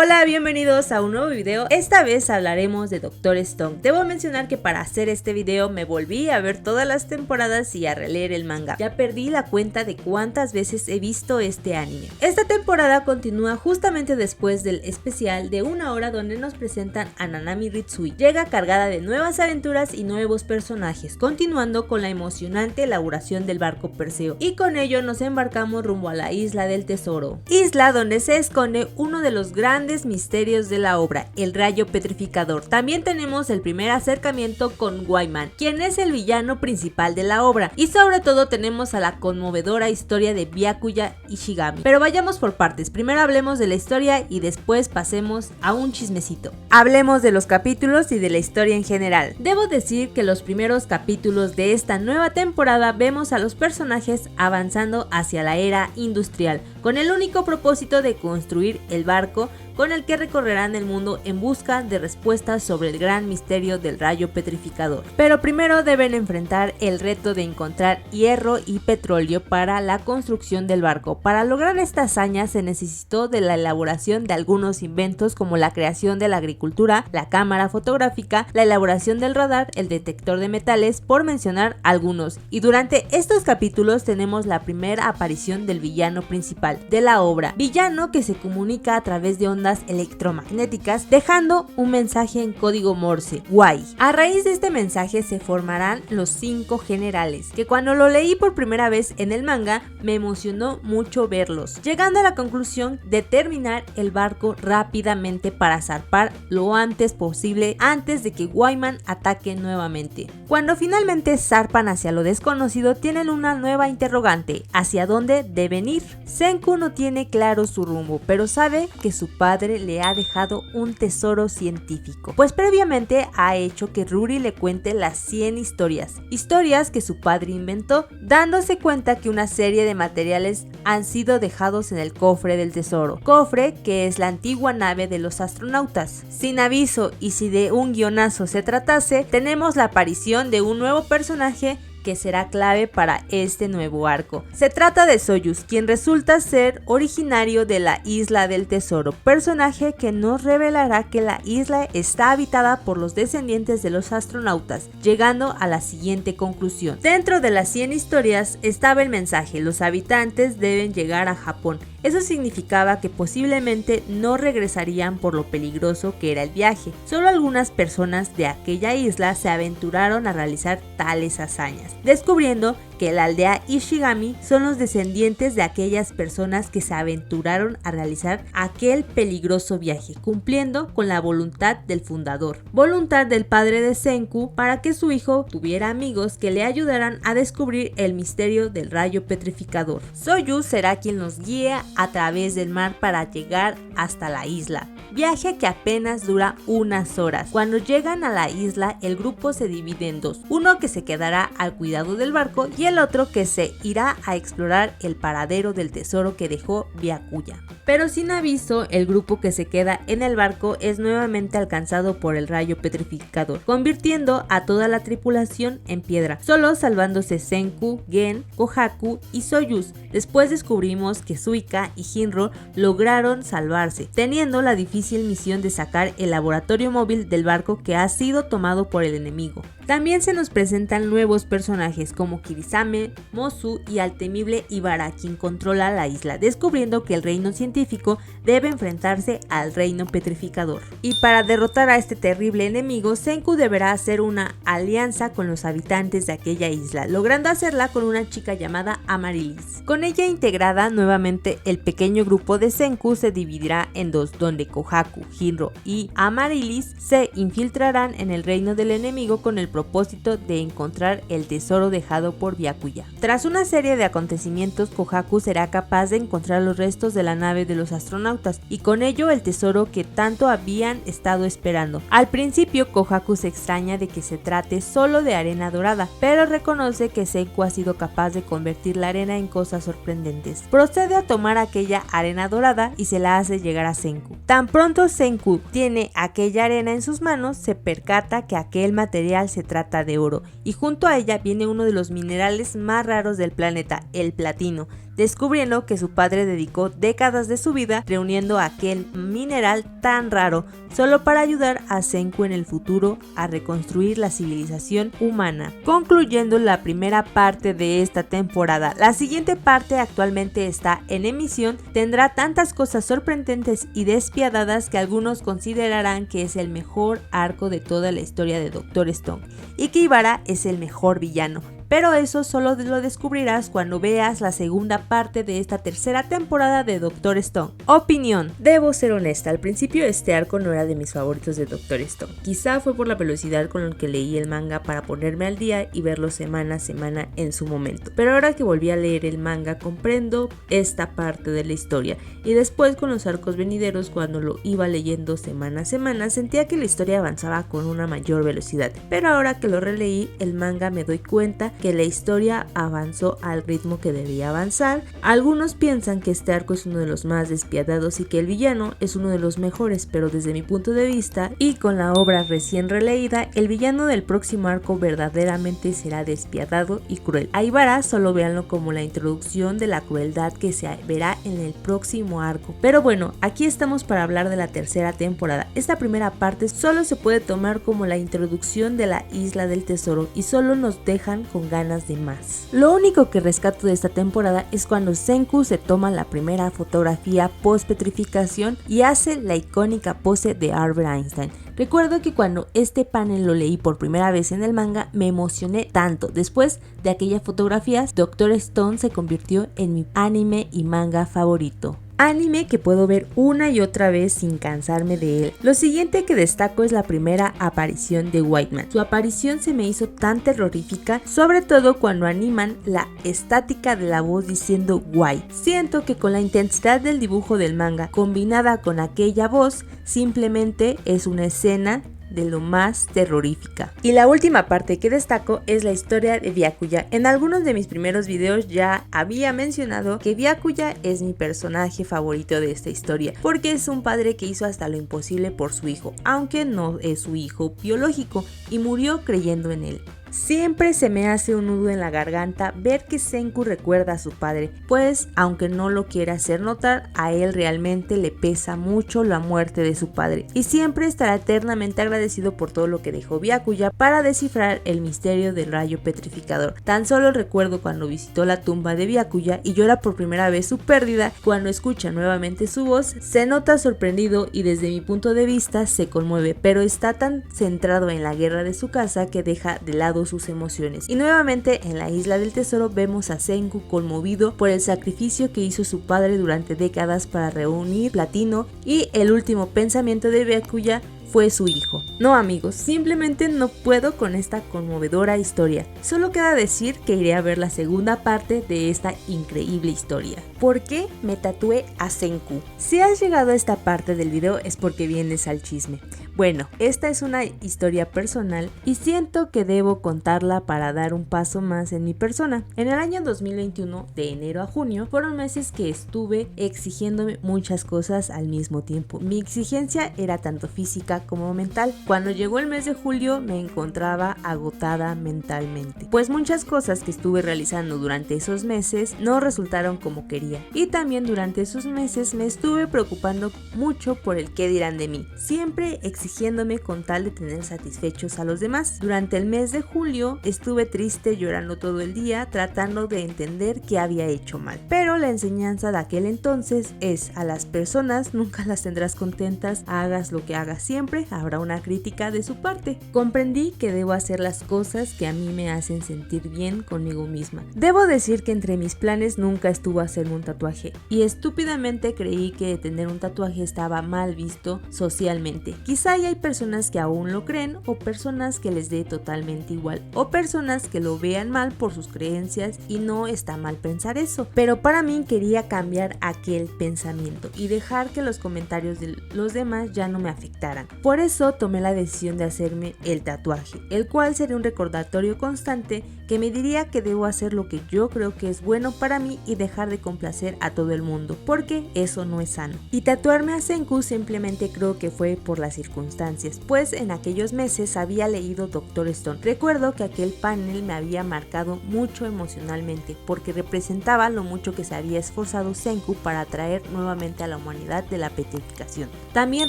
Hola, bienvenidos a un nuevo video. Esta vez hablaremos de Dr. Stone. Debo mencionar que para hacer este video me volví a ver todas las temporadas y a releer el manga. Ya perdí la cuenta de cuántas veces he visto este anime. Esta temporada continúa justamente después del especial de 1 hora donde nos presentan a Nanami Ritsui. Llega cargada de nuevas aventuras y nuevos personajes, continuando con la emocionante elaboración del barco Perseo. Y con ello nos embarcamos rumbo a la Isla del Tesoro. Isla donde se esconde uno de los grandes misterios de la obra, el rayo petrificador. También tenemos el primer acercamiento con Wayman, quien es el villano principal de la obra, y sobre todo tenemos a la conmovedora historia de Byakuya Ishigami. Pero vayamos por partes, primero hablemos de la historia y después pasemos a un chismecito. Hablemos de los capítulos y de la historia en general. Debo decir que los primeros capítulos de esta nueva temporada vemos a los personajes avanzando hacia la era industrial, con el único propósito de construir el barco con el que recorrerán el mundo en busca de respuestas sobre el gran misterio del rayo petrificador. Pero primero deben enfrentar el reto de encontrar hierro y petróleo para la construcción del barco. Para lograr esta hazaña se necesitó de la elaboración de algunos inventos como la creación de la agricultura, la cámara fotográfica, la elaboración del radar, el detector de metales, por mencionar algunos. Y durante estos capítulos tenemos la primera aparición del villano principal de la obra, villano que se comunica a través de ondas electromagnéticas dejando un mensaje en código Morse, Y. A raíz de este mensaje se formarán los 5 generales, que cuando lo leí por primera vez en el manga me emocionó mucho verlos, llegando a la conclusión de terminar el barco rápidamente para zarpar lo antes posible antes de que Wayman ataque nuevamente. Cuando finalmente zarpan hacia lo desconocido tienen una nueva interrogante: ¿hacia dónde deben ir? Senku no tiene claro su rumbo, pero sabe que su padre le ha dejado un tesoro científico, pues previamente ha hecho que Ruri le cuente las 100 historias que su padre inventó, dándose cuenta que una serie de materiales han sido dejados en el cofre del tesoro, cofre que es la antigua nave de los astronautas. Sin aviso y si de un guionazo se tratase, tenemos la aparición de un nuevo personaje que será clave para este nuevo arco. Se trata de Soyuz, quien resulta ser originario de la Isla del Tesoro, personaje que nos revelará que la isla está habitada por los descendientes de los astronautas, llegando a la siguiente conclusión. Dentro de las 100 historias estaba el mensaje: los habitantes deben llegar a Japón. Eso significaba que posiblemente no regresarían por lo peligroso que era el viaje. Solo algunas personas de aquella isla se aventuraron a realizar tales hazañas, descubriendo que la aldea Ishigami son los descendientes de aquellas personas que se aventuraron a realizar aquel peligroso viaje, cumpliendo con la voluntad del fundador, voluntad del padre de Senku, para que su hijo tuviera amigos que le ayudaran a descubrir el misterio del rayo petrificador. Soyuz será quien los guíe a través del mar para llegar hasta la isla, viaje que apenas dura unas horas. Cuando llegan a la isla, el grupo se divide en dos, uno que se quedará al cuidado del barco y el otro que se irá a explorar el paradero del tesoro que dejó Byakuya. Pero sin aviso, el grupo que se queda en el barco es nuevamente alcanzado por el rayo petrificador, convirtiendo a toda la tripulación en piedra, solo salvándose Senku, Gen, Kohaku y Soyuz. Después descubrimos que Suika y Hinro lograron salvarse, teniendo la difícil misión de sacar el laboratorio móvil del barco que ha sido tomado por el enemigo. También se nos presentan nuevos personajes como Kirisame, Mozu y al temible Ibara, quien controla la isla, descubriendo que el reino científico debe enfrentarse al reino petrificador. Y para derrotar a este terrible enemigo, Senku deberá hacer una alianza con los habitantes de aquella isla, logrando hacerla con una chica llamada Amaryllis. Con ella integrada nuevamente, el pequeño grupo de Senku se dividirá en dos, donde Kohaku, Hinro y Amaryllis se infiltrarán en el reino del enemigo con el propósito de encontrar el tesoro dejado por Byakuya. Tras una serie de acontecimientos, Kohaku será capaz de encontrar los restos de la nave de los astronautas y con ello el tesoro que tanto habían estado esperando. Al principio, Kohaku se extraña de que se trate solo de arena dorada, pero reconoce que Senku ha sido capaz de convertir la arena en cosas sorprendentes. Procede a tomar aquella arena dorada y se la hace llegar a Senku. Tan pronto Senku tiene aquella arena en sus manos, se percata que aquel material se trata de oro, y junto a ella viene uno de los minerales más raros del planeta, el platino. descubriendo que su padre dedicó décadas de su vida reuniendo aquel mineral tan raro solo para ayudar a Senku en el futuro a reconstruir la civilización humana. Concluyendo la primera parte de esta temporada, la siguiente parte actualmente está en emisión, tendrá tantas cosas sorprendentes y despiadadas que algunos considerarán que es el mejor arco de toda la historia de Dr. Stone y que Ibara es el mejor villano. Pero eso solo lo descubrirás cuando veas la segunda parte de esta tercera temporada de Dr. Stone. Opinión. Debo ser honesta, al principio este arco no era de mis favoritos de Dr. Stone. Quizá fue por la velocidad con la que leí el manga para ponerme al día y verlo semana a semana en su momento. Pero ahora que volví a leer el manga comprendo esta parte de la historia. Y después con los arcos venideros, cuando lo iba leyendo semana a semana, sentía que la historia avanzaba con una mayor velocidad. Pero ahora que lo releí el manga me doy cuenta que la historia avanzó al ritmo que debía avanzar. Algunos piensan que este arco es uno de los más despiadados y que el villano es uno de los mejores, pero desde mi punto de vista y con la obra recién releída, el villano del próximo arco verdaderamente será despiadado y cruel. A Ibara solo véanlo como la introducción de la crueldad que se verá en el próximo arco. Pero bueno, aquí estamos para hablar de la tercera temporada. Esta primera parte solo se puede tomar como la introducción de la Isla del Tesoro y solo nos dejan con ganas de más. Lo único que rescato de esta temporada es cuando Senku se toma la primera fotografía post petrificación y hace la icónica pose de Albert Einstein. Recuerdo que cuando este panel lo leí por primera vez en el manga me emocioné tanto. Después de aquella fotografía, Dr. Stone se convirtió en mi anime y manga favorito. Anime que puedo ver una y otra vez sin cansarme de él. Lo siguiente que destaco es la primera aparición de Whiteman. Su aparición se me hizo tan terrorífica, sobre todo cuando animan la estática de la voz diciendo "Why". Siento que con la intensidad del dibujo del manga combinada con aquella voz, simplemente es una escena de lo más terrorífica. Y la última parte que destaco es la historia de Byakuya. En algunos de mis primeros videos ya había mencionado que Byakuya es mi personaje favorito de esta historia, porque es un padre que hizo hasta lo imposible por su hijo, aunque no es su hijo biológico, y murió creyendo en él. Siempre se me hace un nudo en la garganta ver que Senku recuerda a su padre, pues aunque no lo quiera hacer notar, a él realmente le pesa mucho la muerte de su padre y siempre estará eternamente agradecido por todo lo que dejó Byakuya para descifrar el misterio del rayo petrificador. Tan solo recuerdo cuando visitó la tumba de Byakuya y llora por primera vez su pérdida. Cuando escucha nuevamente su voz, se nota sorprendido y desde mi punto de vista se conmueve, pero está tan centrado en la guerra de su casa que deja de lado sus emociones. Y nuevamente en la Isla del Tesoro vemos a Senku conmovido por el sacrificio que hizo su padre durante décadas para reunir platino, y el último pensamiento de Byakuya fue su hijo. No amigos, simplemente no puedo con esta conmovedora historia. Solo queda decir que iré a ver la segunda parte de esta increíble historia. ¿Por qué me tatué a Senku? Si has llegado a esta parte del video es porque vienes al chisme. Bueno, esta es una historia personal y siento que debo contarla para dar un paso más en mi persona. En el año 2021, de enero a junio, fueron meses que estuve exigiéndome muchas cosas al mismo tiempo. Mi exigencia era tanto física como mental. Cuando llegó el mes de julio me encontraba agotada mentalmente, pues muchas cosas que estuve realizando durante esos meses no resultaron como quería. Y también durante esos meses me estuve preocupando mucho por el qué dirán de mí, siempre exigiéndome con tal de tener satisfechos a los demás. Durante el mes de julio estuve triste, llorando todo el día, tratando de entender qué había hecho mal. Pero la enseñanza de aquel entonces es: a las personas nunca las tendrás contentas, hagas lo que hagas, siempre habrá una crítica de su parte. Comprendí que debo hacer las cosas que a mí me hacen sentir bien conmigo misma. Debo decir que entre mis planes nunca estuvo hacerme un tatuaje, y estúpidamente creí que tener un tatuaje estaba mal visto socialmente. Quizá hay personas que aún lo creen, o personas que les dé totalmente igual, o personas que lo vean mal por sus creencias, y no está mal pensar eso. Pero para mí quería cambiar aquel pensamiento y dejar que los comentarios de los demás ya no me afectaran. Por eso tomé la decisión de hacerme el tatuaje, el cual sería un recordatorio constante que me diría que debo hacer lo que yo creo que es bueno para mí y dejar de complacer a todo el mundo, porque eso no es sano. Y tatuarme a Senku simplemente creo que fue por las circunstancias, pues en aquellos meses había leído Dr. Stone. Recuerdo que aquel panel me había marcado mucho emocionalmente, porque representaba lo mucho que se había esforzado Senku para traer nuevamente a la humanidad de la petrificación. También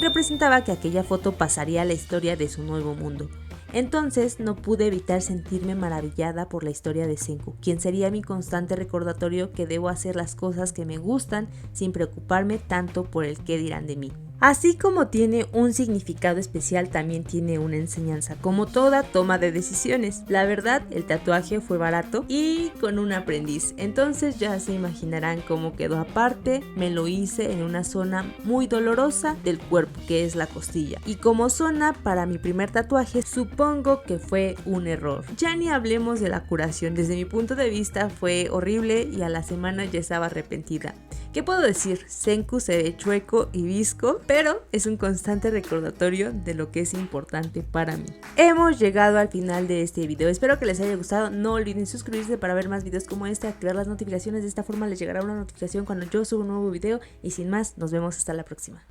representaba que aquella foto pasaría a la historia de su nuevo mundo. Entonces no pude evitar sentirme maravillada por la historia de Senku, quien sería mi constante recordatorio que debo hacer las cosas que me gustan sin preocuparme tanto por el qué dirán de mí. Así como tiene un significado especial, también tiene una enseñanza, como toda toma de decisiones. La verdad, el tatuaje fue barato y con un aprendiz, entonces ya se imaginarán cómo quedó. Aparte, me lo hice en una zona muy dolorosa del cuerpo, que es la costilla, y como zona para mi primer tatuaje, supongo que fue un error. Ya ni hablemos de la curación, desde mi punto de vista fue horrible y a la semana ya estaba arrepentida. ¿Qué puedo decir? Senku se ve chueco y visco, pero es un constante recordatorio de lo que es importante para mí. Hemos llegado al final de este video, espero que les haya gustado. No olviden suscribirse para ver más videos como este, activar las notificaciones, de esta forma les llegará una notificación cuando yo subo un nuevo video y sin más, nos vemos hasta la próxima.